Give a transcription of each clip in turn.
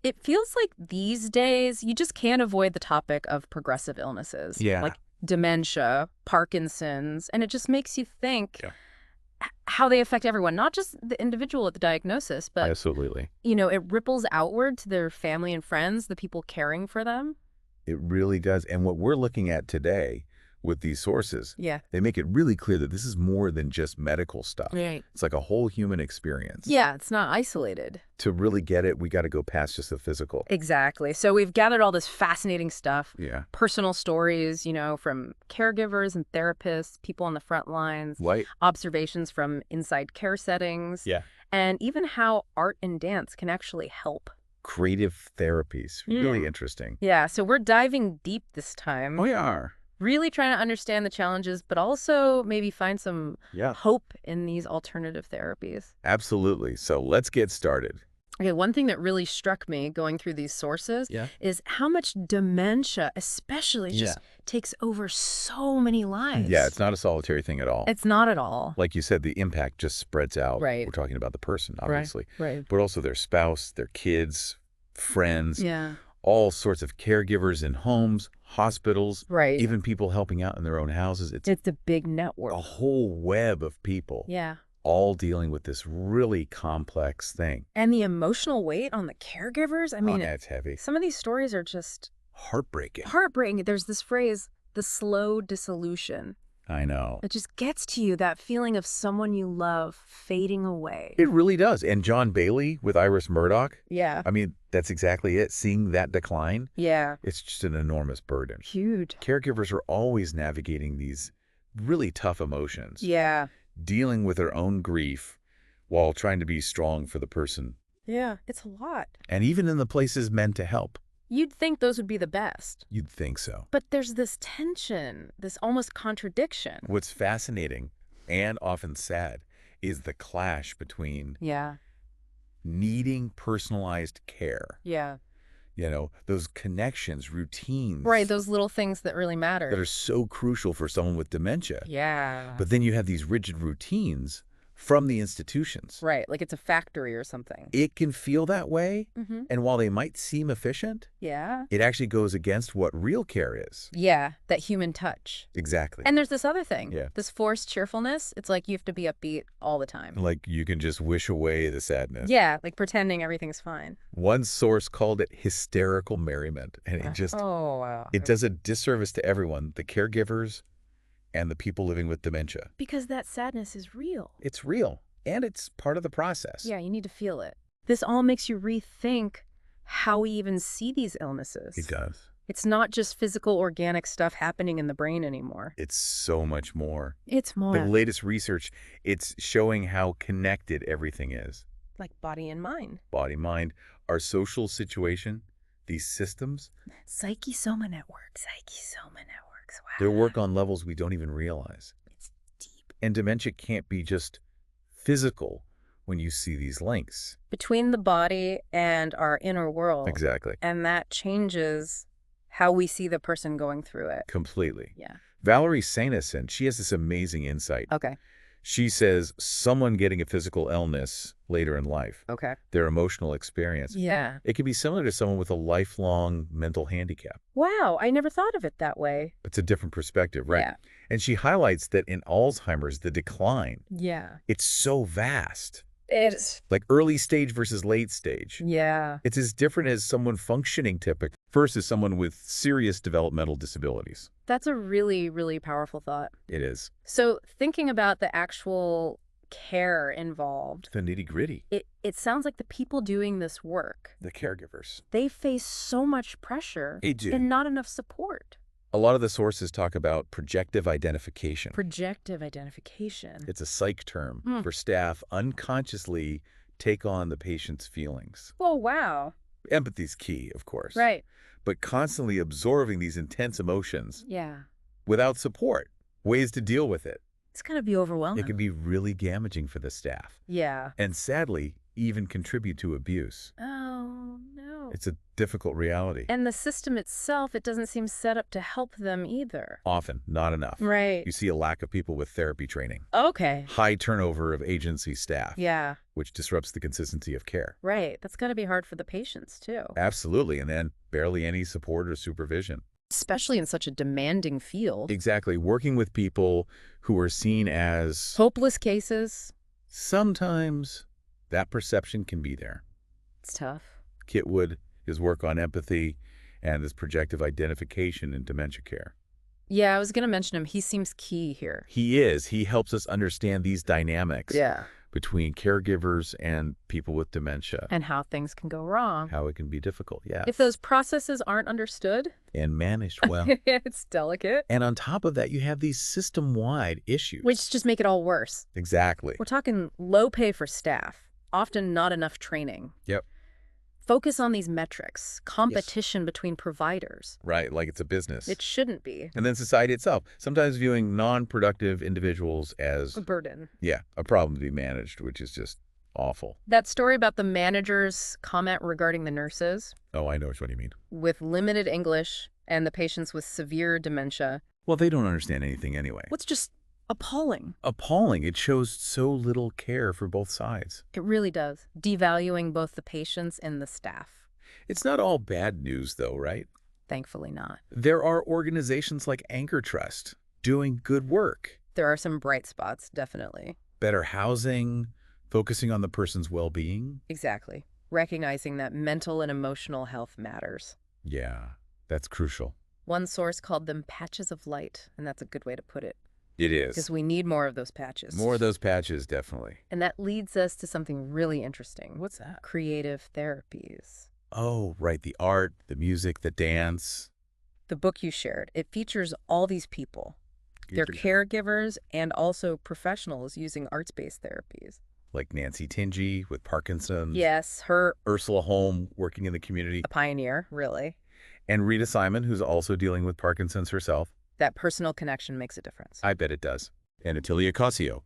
It feels like these days you just can't avoid the topic of progressive illnesses. Yeah. Like dementia, Parkinson's, and it just makes you think Yeah. how they affect everyone, not just the individual at the diagnosis, but, Absolutely. it ripples outward to their family and friends, the people caring for them. It really does. And what we're looking at today with these sources, Yeah. they make it really clear that this is more than just medical stuff. Right. It's like a whole human experience. Yeah, it's not isolated. To really get it, we got to go past just the physical. Exactly. So we've gathered all this fascinating stuff, Yeah. personal stories, from caregivers and therapists, people on the front lines, Right. observations from inside care settings, Yeah. and even how art and dance can actually help. Creative therapies. Really interesting. Yeah, so we're diving deep this time, We are. really trying to understand the challenges, but also maybe find some Yeah. hope in these alternative therapies. Absolutely. So let's get started. Okay, one thing that really struck me going through these sources Yeah. is how much dementia, especially, just takes over so many lives. Yeah, it's not a solitary thing at all. It's not at all. Like you said, the impact just spreads out. Right. We're talking about the person, obviously. Right. But also their spouse, their kids, friends, Yeah. all sorts of caregivers in homes, hospitals, Right. even people helping out in their own houses. It's a big network. a whole web of people Yeah. all dealing with this really complex thing. And the emotional weight on the caregivers, I mean, That's heavy. some of these stories are just Heartbreaking. heartbreaking. There's this phrase, the slow dissolution. I know. It just gets to you, that feeling of someone you love fading away. It really does. And John Bailey with Iris Murdoch, Yeah. I mean, that's exactly it. Seeing that decline, Yeah. it's just an enormous burden. Huge. Caregivers are always navigating these really tough emotions, Yeah. dealing with their own grief while trying to be strong for the person. Yeah. It's a lot. And even in the places meant to help. You'd think those would be the best. You'd think so. But there's this tension, this almost contradiction. What's fascinating and often sad is the clash between Yeah. needing personalized care, Yeah. those connections, routines. Right. Those little things that really matter. that are so crucial for someone with dementia. Yeah. But then you have these rigid routines from the institutions. Right. Like it's a factory or something. It can feel that way, Mm-hmm. and while they might seem efficient, Yeah. it actually goes against what real care is. Yeah. That human touch. Exactly. And there's this other thing. Yeah. This forced cheerfulness. It's like you have to be upbeat all the time. Like you can just wish away the sadness. Yeah. Like pretending everything's fine. One source called it hysterical merriment, and Oh, wow. it does a disservice to everyone, the caregivers and the people living with dementia. Because that sadness is real. It's real, and it's part of the process. Yeah, you need to feel it. This all makes you rethink how we even see these illnesses. It does. It's not just physical, organic stuff happening in the brain anymore. It's so much more. It's more The latest research, it's showing how connected everything is. like body and mind. Body, mind, our social situation, these systems, Psyche-soma networks. Wow. they work on levels we don't even realize. It's deep. And dementia can't be just physical when you see these links. Between the body and our inner world. Exactly. And that changes how we see the person going through it. Completely. Yeah. Valerie Sainison, she has this amazing insight. Okay. She says someone getting a physical illness later in life, Okay. their emotional experience, Yeah. it can be similar to someone with a lifelong mental handicap. Wow. I never thought of it that way. It's a different perspective, right? Yeah. And she highlights that in Alzheimer's, the decline, Yeah. it's so vast. It is. Like early stage versus late stage. Yeah. It's as different as someone functioning typic versus someone with serious developmental disabilities. That's a really, really powerful thought. It is. So thinking about the actual care involved, The nitty-gritty. it sounds like the people doing this work, The caregivers. they face so much pressure They do. and not enough support. A lot of the sources talk about projective identification. Projective identification. It's a psych term Hmm. for staff unconsciously take on the patient's feelings. Oh, wow. Empathy's key, of course. Right. But constantly absorbing these intense emotions Yeah. without support, ways to deal with it. It's going to be overwhelming. It can be really damaging for the staff. Yeah. And sadly, even contribute to abuse. Oh, no. It's a difficult reality. And the system itself, it doesn't seem set up to help them either. Often, not enough. Right. You see a lack of people with therapy training. Okay. High turnover of agency staff. Yeah. Which disrupts the consistency of care. Right. That's got to be hard for the patients, too. Absolutely. And then barely any support or supervision. Especially in such a demanding field. Exactly. Working with people who are seen as hopeless cases. Sometimes that perception can be there. It's tough. Kit Wood, his work on empathy and his projective identification in dementia care. Yeah, I was going to mention him. He seems key here. He is. He helps us understand these dynamics between caregivers and people with dementia. And how things can go wrong. How it can be difficult, yeah. If those processes aren't understood. And managed well. It's delicate. And on top of that, you have these system-wide issues. Which just make it all worse. Exactly. We're talking low pay for staff. Often not enough training. Yep. Focus on these metrics, competition between providers. Right, like it's a business. It shouldn't be. And then society itself, sometimes viewing non-productive individuals as a burden. Yeah, a problem to be managed, which is just awful. That story about the manager's comment regarding the nurses. Oh, I know what you mean. With limited English and the patients with severe dementia. Well, they don't understand anything anyway. What's just appalling. Appalling. It shows so little care for both sides. It really does. Devaluing both the patients and the staff. It's not all bad news, though, right? Thankfully not. There are organizations like Anchor Trust doing good work. There are some bright spots, definitely. Better housing, focusing on the person's well-being. Exactly. Recognizing that mental and emotional health matters. Yeah, that's crucial. One source called them patches of light, and that's a good way to put it. It is. Because we need more of those patches. More of those patches, definitely. And that leads us to something really interesting. What's that? Creative therapies. Oh, right. The art, the music, the dance. The book you shared, it features all these people. They're caregivers and also professionals using arts-based therapies. Like Nancy Tingy with Parkinson's. Yes, her. Ursula Holm working in the community. A pioneer, really. And Rita Simon, who's also dealing with Parkinson's herself. That personal connection makes a difference. I bet it does. And Attilia Cossio,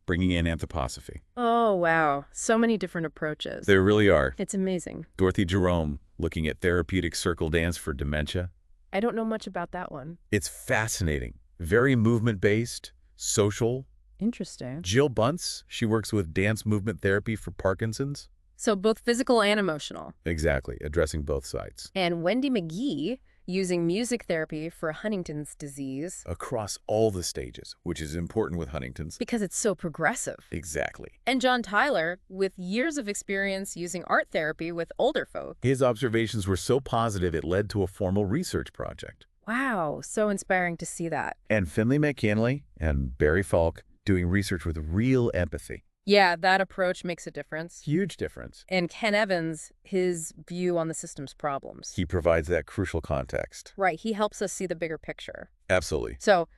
bringing in anthroposophy. Oh, wow. So many different approaches. There really are. It's amazing. Dorothy Jerome, looking at therapeutic circle dance for dementia. I don't know much about that one. It's fascinating. Very movement-based, social. Interesting. Jill Bunce, she works with dance movement therapy for Parkinson's. So both physical and emotional. Exactly, addressing both sides. And Wendy McGee, using music therapy for Huntington's disease. Across all the stages, which is important with Huntington's. Because it's so progressive. Exactly. And John Tyler, with years of experience using art therapy with older folk. His observations were so positive it led to a formal research project. Wow, so inspiring to see that. And Finley McKinley and Barry Falk doing research with real empathy. Yeah, that approach makes a difference. Huge difference. And Ken Evans, his view on the system's problems. He provides that crucial context. Right, he helps us see the bigger picture. Absolutely. So,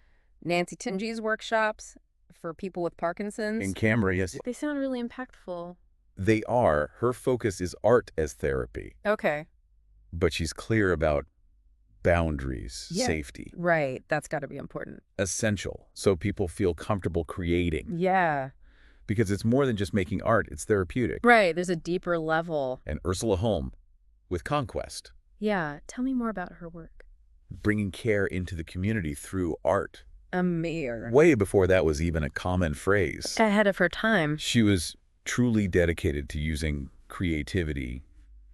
Nancy Tingy's workshops for people with Parkinson's. In camera, yes. They sound really impactful. They are. Her focus is art as therapy. Okay. But she's clear about boundaries, safety. Right, that's got to be important. Essential, so people feel comfortable creating. Yeah. Because it's more than just making art, it's therapeutic. Right, there's a deeper level. And Ursula Holm with Conquest. Yeah, tell me more about her work. Bringing care into the community through art. Amazing. Way before that was even a common phrase. Ahead of her time. She was truly dedicated to using creativity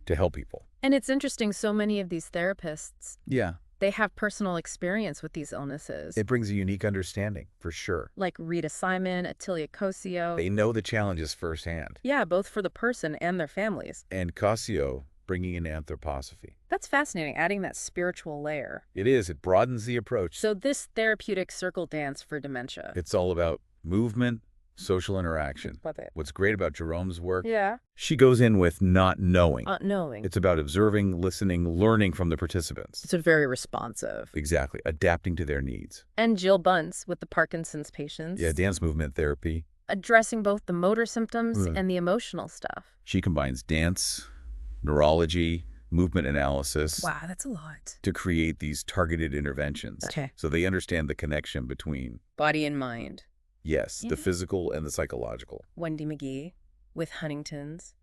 to help people. And it's interesting, so many of these therapists. Yeah. They have personal experience with these illnesses. It brings a unique understanding, for sure. Like Rita Simon, Attilia Cossio. They know the challenges firsthand. Yeah, both for the person and their families. And Cossio bringing in anthroposophy. That's fascinating, adding that spiritual layer. It is. It broadens the approach. So this therapeutic circle dance for dementia. It's all about movement, social interaction. Love it. What's great about Jerome's work, yeah, she goes in with not knowing. Knowing. It's about observing, listening, learning from the participants. It's very responsive. Exactly. Adapting to their needs. And Jill Bunce with the Parkinson's patients. Yeah, dance movement therapy. Addressing both the motor symptoms and the emotional stuff. She combines dance, neurology, movement analysis. Wow, that's a lot. To create these targeted interventions. Okay. So they understand the connection between body and mind. Yes, the physical and the psychological. Wendy McGee with Huntington's.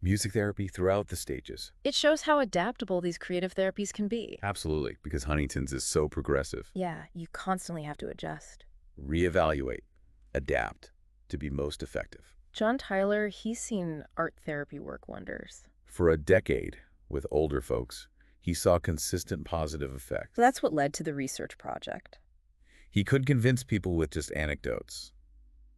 Music therapy throughout the stages. It shows how adaptable these creative therapies can be. Absolutely, because Huntington's is so progressive. Yeah, you constantly have to adjust. Reevaluate, adapt to be most effective. John Tyler, he's seen art therapy work wonders. For a decade, with older folks, he saw consistent positive effects. So that's what led to the research project. He could convince people with just anecdotes.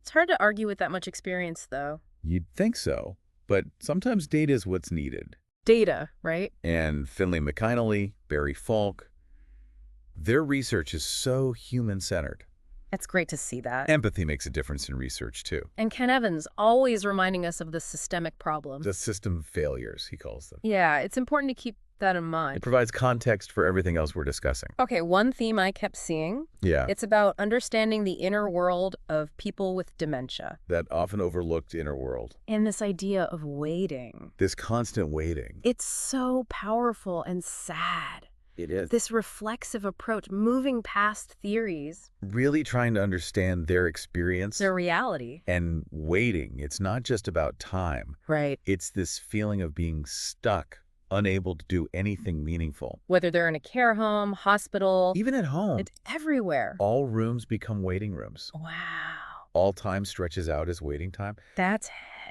It's hard to argue with that much experience, though. You'd think so, but sometimes data is what's needed. Data, right? And Finlay McKinley, Barry Falk, their research is so human-centered. It's great to see that. Empathy makes a difference in research, too. And Ken Evans, always reminding us of the systemic problems. The system failures, he calls them. Yeah, it's important to keep that in mind. It provides context for everything else we're discussing. Okay, one theme I kept seeing. Yeah. It's about understanding the inner world of people with dementia. That often overlooked inner world. And this idea of waiting. This constant waiting. It's so powerful and sad. It is. This reflexive approach, moving past theories. Really trying to understand their experience. Their reality. And waiting. It's not just about time. Right. It's this feeling of being stuck, unable to do anything meaningful. Whether they're in a care home, hospital. Even at home. It's everywhere. All rooms become waiting rooms. Wow. All time stretches out as waiting time. That's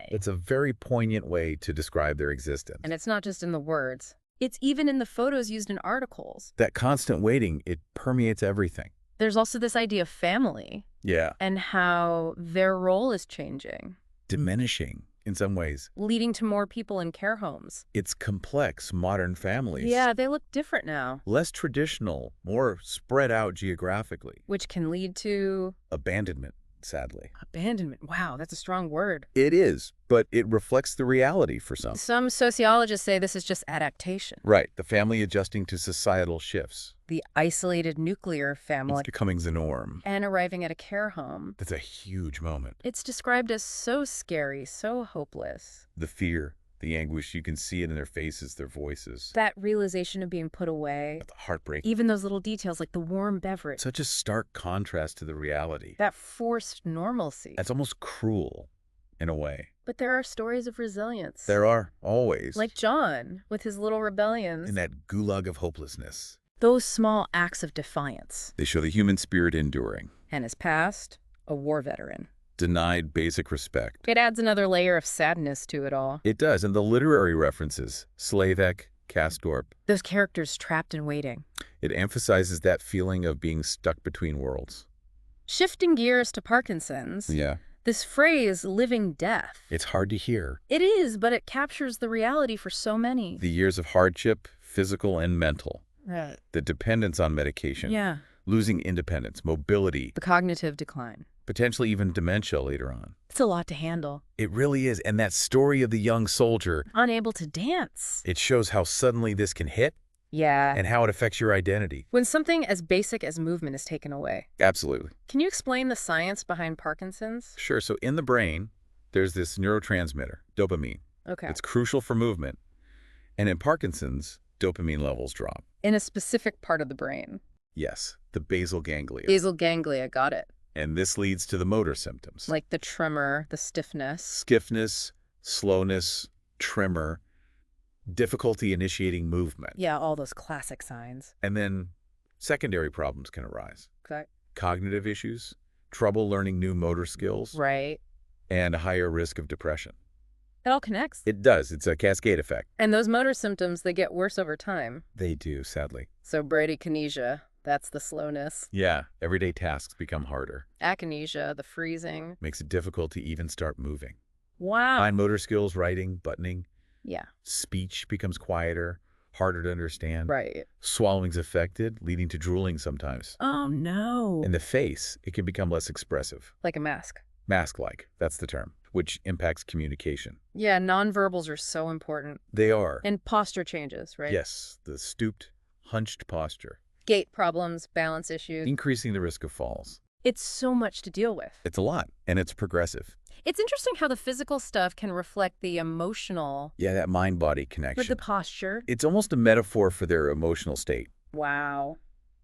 It's a very poignant way to describe their existence. And it's not just in the words. It's even in the photos used in articles. That constant waiting, it permeates everything. There's also this idea of family. Yeah. And how their role is changing. Diminishing in some ways. Leading to more people in care homes. It's complex, modern families. Yeah, they look different now. Less traditional, more spread out geographically. Which can lead to abandonment, sadly. Abandonment. Wow, that's a strong word. It is, but it reflects the reality for some. Some sociologists say this is just adaptation. Right, the family adjusting to societal shifts. The isolated nuclear family. It's becoming the norm. And arriving at a care home. That's a huge moment. It's described as so scary, so hopeless. The fear, the anguish, you can see it in their faces, their voices. That realization of being put away. The heartbreak. Even those little details like the warm beverage. Such a stark contrast to the reality. That forced normalcy. That's almost cruel, in a way. But there are stories of resilience. There are, always. Like John, with his little rebellions. In that gulag of hopelessness. Those small acts of defiance. They show the human spirit enduring. And his past, a war veteran. Denied basic respect. It adds another layer of sadness to it all. It does, and the literary references, Slavek, Castorp. Those characters trapped and waiting. It emphasizes that feeling of being stuck between worlds. Shifting gears to Parkinson's. Yeah. This phrase, living death. It's hard to hear. It is, but it captures the reality for so many. The years of hardship, physical and mental. Right. The dependence on medication. Yeah. Losing independence, mobility. The cognitive decline. Potentially even dementia later on. It's a lot to handle. It really is. And that story of the young soldier. Unable to dance. It shows how suddenly this can hit. Yeah. And how it affects your identity. When something as basic as movement is taken away. Absolutely. Can you explain the science behind Parkinson's? Sure. So in the brain, there's this neurotransmitter, dopamine. Okay. It's crucial for movement. And in Parkinson's, dopamine levels drop. In a specific part of the brain. Yes, the basal ganglia. Basal ganglia, got it. And this leads to the motor symptoms. Like the tremor, the stiffness. Stiffness, slowness, tremor, difficulty initiating movement. Yeah, all those classic signs. And then secondary problems can arise. Okay. Cognitive issues, trouble learning new motor skills. Right. And a higher risk of depression. It all connects. It does. It's a cascade effect. And those motor symptoms, they get worse over time. They do, sadly. So bradykinesia, that's the slowness. Yeah, everyday tasks become harder. Akinesia, the freezing. Makes it difficult to even start moving. Wow. Fine motor skills, writing, buttoning. Yeah. Speech becomes quieter, harder to understand. Right. Swallowing's affected, leading to drooling sometimes. Oh, no. In the face, it can become less expressive. Like a mask. Mask-like, that's the term, which impacts communication. Yeah, nonverbals are so important. They are. And posture changes, right? Yes, the stooped, hunched posture. Gait problems, balance issues. Increasing the risk of falls. It's so much to deal with. It's a lot, and it's progressive. It's interesting how the physical stuff can reflect the emotional. Yeah, that mind-body connection. With the posture. It's almost a metaphor for their emotional state. Wow.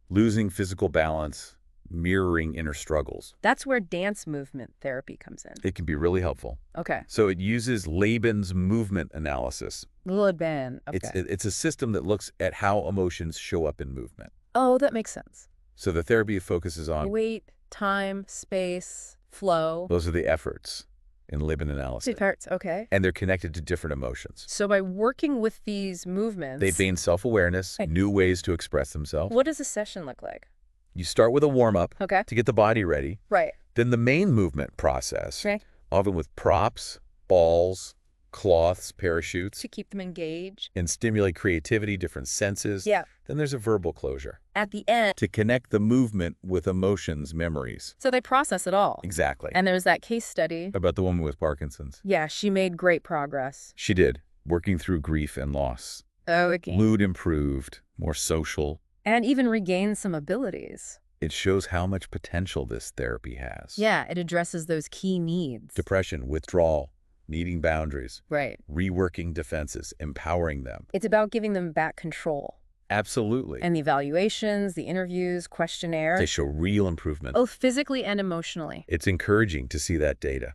Losing physical balance, mirroring inner struggles. That's where dance movement therapy comes in. It can be really helpful. Okay. So it uses Laban's movement analysis. Laban, okay. It's a system that looks at how emotions show up in movement. Oh, that makes sense. So the therapy focuses on weight, time, space, flow. those are the efforts in Laban analysis. Efforts, okay. And they're connected to different emotions. So by working with these movements, They gain self-awareness, new ways to express themselves. What does a session look like? You start with a warm-up Okay. to get the body ready. Right. Then the main movement process, Okay. often with props, balls, cloths, parachutes, To keep them engaged. and stimulate creativity, different senses. Yeah. Then there's a verbal closure At the end. to connect the movement with emotions, memories. So they process it all. Exactly. And there's that case study. About the woman with Parkinson's. Yeah, she made great progress. She did, working through grief and loss. Oh, okay. Mood improved, more social. And even regained some abilities. It shows how much potential this therapy has. Yeah, it addresses those key needs. Depression, withdrawal, needing boundaries, Right. reworking defenses, empowering them. It's about giving them back control. Absolutely. And the evaluations, the interviews, questionnaire. They show real improvement. Both physically and emotionally. It's encouraging to see that data.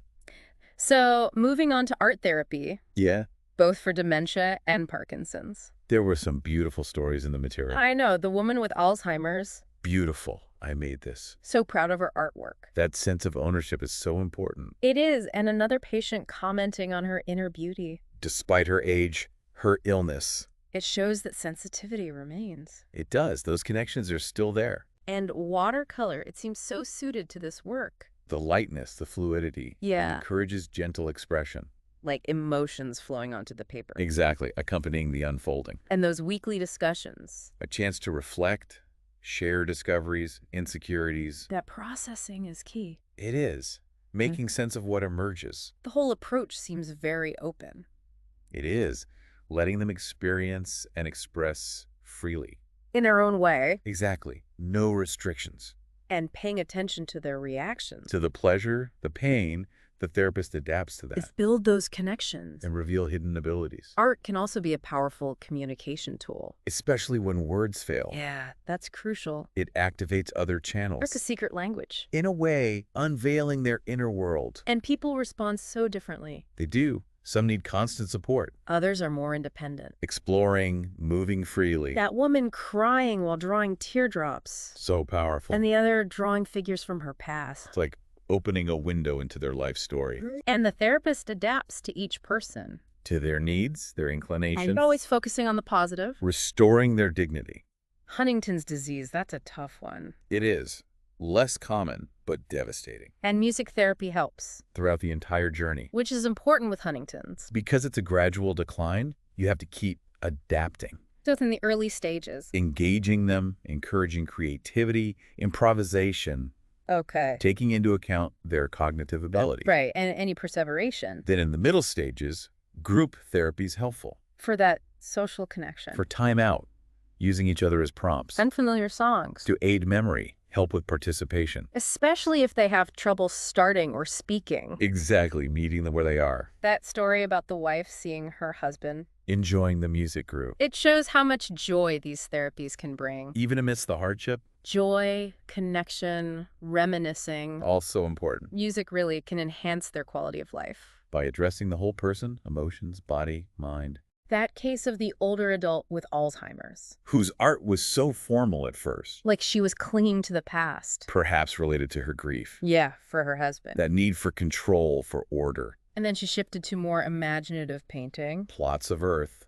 So moving on to art therapy, Yeah. both for dementia and Parkinson's. There were some beautiful stories in the material. I know, the woman with Alzheimer's. Beautiful. I made this. So proud of her artwork. That sense of ownership is so important. It is, and another patient commenting on her inner beauty. Despite her age, her illness. It shows that sensitivity remains. It does. Those connections are still there. And watercolor, it seems so suited to this work. The lightness, the fluidity. Yeah. Encourages gentle expression. Like emotions flowing onto the paper. Exactly. Accompanying the unfolding. And those weekly discussions. A chance to reflect, share discoveries, insecurities. That processing is key. It is. Making sense of what emerges. The whole approach seems very open. It is. Letting them experience and express freely. In their own way. Exactly. No restrictions. And paying attention to their reactions. To the pleasure, the pain, the therapist adapts to that. Is build those connections. And reveal hidden abilities. Art can also be a powerful communication tool. Especially when words fail. Yeah, that's crucial. It activates other channels. It's a secret language. In a way, unveiling their inner world. And people respond so differently. They do. Some need constant support. Others are more independent. Exploring, moving freely. That woman crying while drawing teardrops. So powerful. And the other drawing figures from her past. It's like opening a window into their life story. And the therapist adapts to each person. To their needs, their inclinations. And always focusing on the positive. Restoring their dignity. Huntington's disease, that's a tough one. It is. Less common, but devastating. And music therapy helps. Throughout the entire journey. Which is important with Huntington's. Because it's a gradual decline, you have to keep adapting. So in the early stages. Engaging them, encouraging creativity, improvisation. Okay. Taking into account their cognitive ability. Right, and any perseveration. Then in the middle stages, group therapy is helpful. For that social connection. For time out, using each other as prompts. Unfamiliar songs. To aid memory, help with participation. Especially if they have trouble starting or speaking. Exactly, meeting them where they are. That story about the wife seeing her husband. Enjoying the music group. It shows how much joy these therapies can bring. Even amidst the hardship. Joy, connection, reminiscing. All so important. Music really can enhance their quality of life. By addressing the whole person, emotions, body, mind. That case of the older adult with Alzheimer's. Whose art was so formal at first. Like she was clinging to the past. Perhaps related to her grief. Yeah, for her husband. That need for control, for order. And then she shifted to more imaginative painting. Plots of Earth,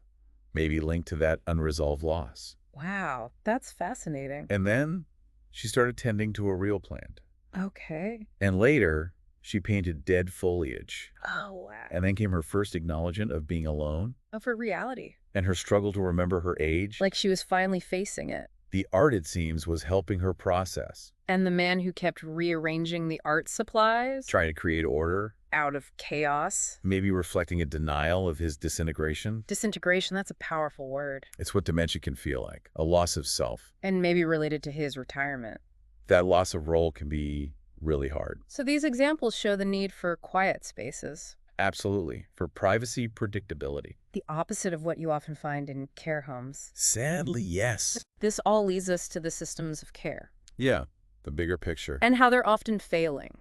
maybe linked to that unresolved loss. Wow, that's fascinating. And then she started tending to a real plant. Okay. And later, she painted dead foliage. Oh, wow. And then came her first acknowledgement of being alone. Of her reality. And her struggle to remember her age. Like she was finally facing it. The art, it seems, was helping her process. And the man who kept rearranging the art supplies. Trying to create order. Out of chaos. Maybe reflecting a denial of his disintegration. Disintegration, that's a powerful word. It's what dementia can feel like. A loss of self. And maybe related to his retirement. That loss of role can be really hard. So these examples show the need for quiet spaces. Absolutely. For privacy, predictability. The opposite of what you often find in care homes. Sadly, yes. This all leads us to the systems of care. Yeah. The bigger picture. And how they're often failing.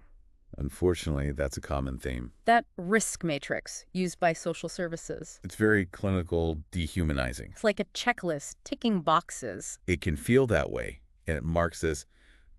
Unfortunately, that's a common theme. That risk matrix used by social services. It's very clinical, dehumanizing. It's like a checklist, ticking boxes. It can feel that way, and it marks this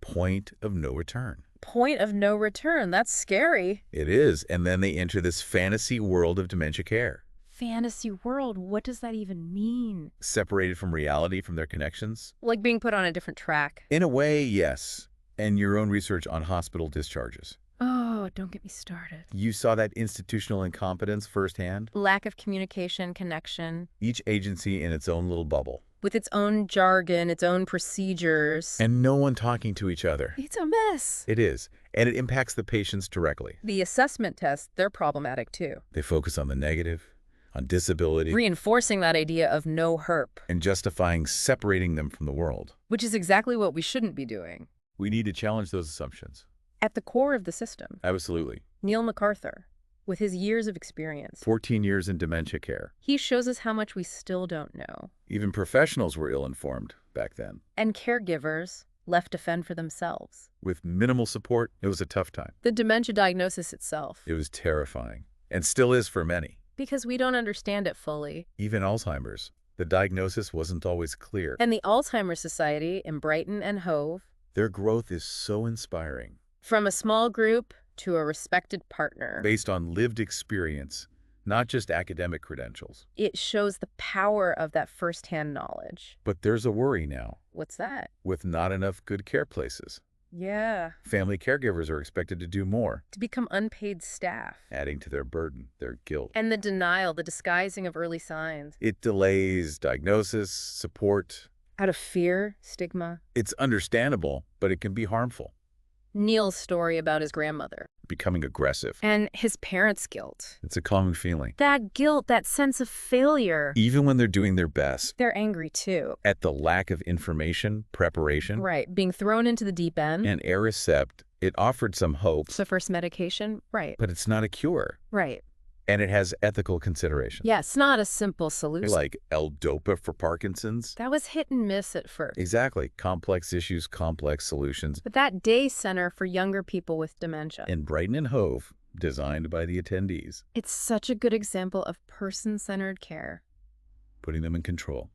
point of no return. Point of no return. That's scary. It is, and then they enter this fantasy world of dementia care. Fantasy world? What does that even mean? Separated from reality, from their connections? Like being put on a different track. In a way, yes. And your own research on hospital discharges. Oh, don't get me started. You saw that institutional incompetence firsthand? Lack of communication, connection. Each agency in its own little bubble. With its own jargon, its own procedures. And no one talking to each other. It's a mess. It is. And it impacts the patients directly. The assessment tests, they're problematic too. They focus on the negative, on disability. Reinforcing that idea of no herp. And justifying separating them from the world. Which is exactly what we shouldn't be doing. We need to challenge those assumptions. At the core of the system. Absolutely. Neil MacArthur, with his years of experience. 14 years in dementia care. He shows us how much we still don't know. Even professionals were ill-informed back then. And caregivers left to fend for themselves. With minimal support, it was a tough time. The dementia diagnosis itself. It was terrifying, and still is for many. Because we don't understand it fully. Even Alzheimer's. The diagnosis wasn't always clear. And the Alzheimer's Society in Brighton and Hove. Their growth is so inspiring. From a small group to a respected partner. Based on lived experience, not just academic credentials. It shows the power of that firsthand knowledge. But there's a worry now. What's that? With not enough good care places. Yeah. Family caregivers are expected to do more. To become unpaid staff. Adding to their burden, their guilt. And the denial, the disguising of early signs. It delays diagnosis, support. Out of fear, stigma. It's understandable, but it can be harmful. Neil's story about his grandmother. Becoming aggressive. And his parents' guilt. It's a common feeling. That guilt, that sense of failure. Even when they're doing their best. They're angry too. At the lack of information, preparation. Right, being thrown into the deep end. And Aricept, it offered some hope. The first medication, right. But it's not a cure. Right. And it has ethical considerations. Yeah, it's not a simple solution. Like L-Dopa for Parkinson's. That was hit and miss at first. Exactly. Complex issues, complex solutions. But that day center for younger people with dementia. In Brighton and Hove, designed by the attendees. It's such a good example of person-centered care. Putting them in control.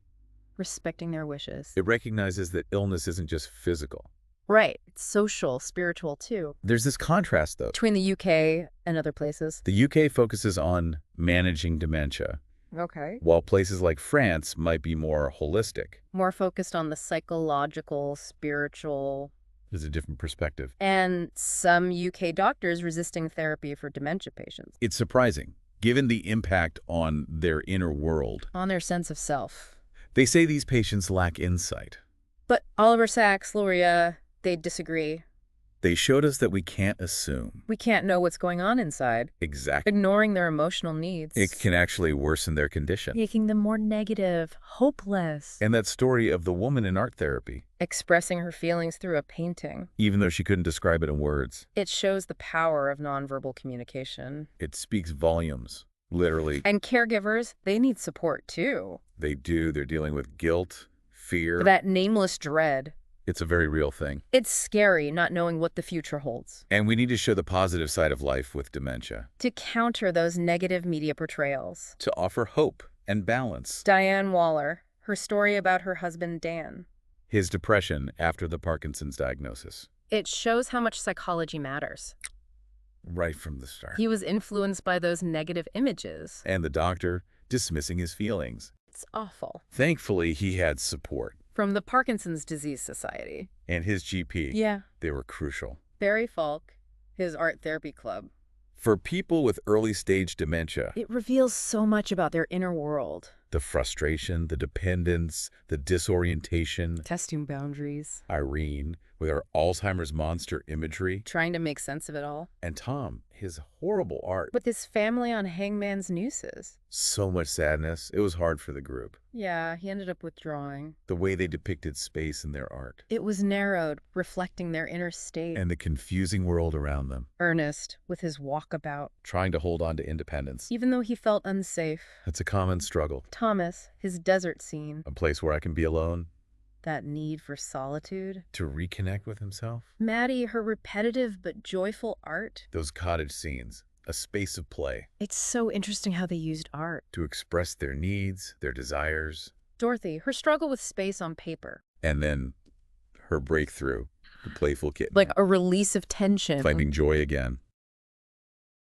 Respecting their wishes. It recognizes that illness isn't just physical. Right. It's social, spiritual, too. There's this contrast, though. Between the UK and other places. The UK focuses on managing dementia. Okay. While places like France might be more holistic. More focused on the psychological, spiritual. There's a different perspective. And some UK doctors resisting therapy for dementia patients. It's surprising, given the impact on their inner world. On their sense of self. They say these patients lack insight. But Oliver Sacks, Luria, they disagree. They showed us that we can't assume. We can't know what's going on inside. Exactly. Ignoring their emotional needs. It can actually worsen their condition. Making them more negative, hopeless. And that story of the woman in art therapy. Expressing her feelings through a painting. Even though she couldn't describe it in words. It shows the power of nonverbal communication. It speaks volumes, literally. And caregivers, they need support too. They do. They're dealing with guilt, fear. That nameless dread. It's a very real thing. It's scary not knowing what the future holds. And we need to show the positive side of life with dementia. To counter those negative media portrayals. To offer hope and balance. Diane Waller, her story about her husband, Dan. His depression after the Parkinson's diagnosis. It shows how much psychology matters. Right from the start. He was influenced by those negative images. And the doctor dismissing his feelings. It's awful. Thankfully, he had support. From the Parkinson's Disease Society. And his GP. Yeah. They were crucial. Barry Falk, his art therapy club. For people with early-stage dementia. It reveals so much about their inner world. The frustration, the dependence, the disorientation. Testing boundaries. Irene, with her Alzheimer's monster imagery. Trying to make sense of it all. And Tom, his horrible art. With his family on hangman's nooses. So much sadness. It was hard for the group. Yeah, he ended up withdrawing. The way they depicted space in their art. It was narrowed, reflecting their inner state. And the confusing world around them. Ernest, with his walkabout. Trying to hold on to independence. Even though he felt unsafe. It's a common struggle. Thomas, his desert scene. A place where I can be alone. That need for solitude. To reconnect with himself. Maddie, her repetitive but joyful art. Those cottage scenes, a space of play. It's so interesting how they used art. To express their needs, their desires. Dorothy, her struggle with space on paper. And then her breakthrough, the playful kitten. Like a release of tension. Finding joy again.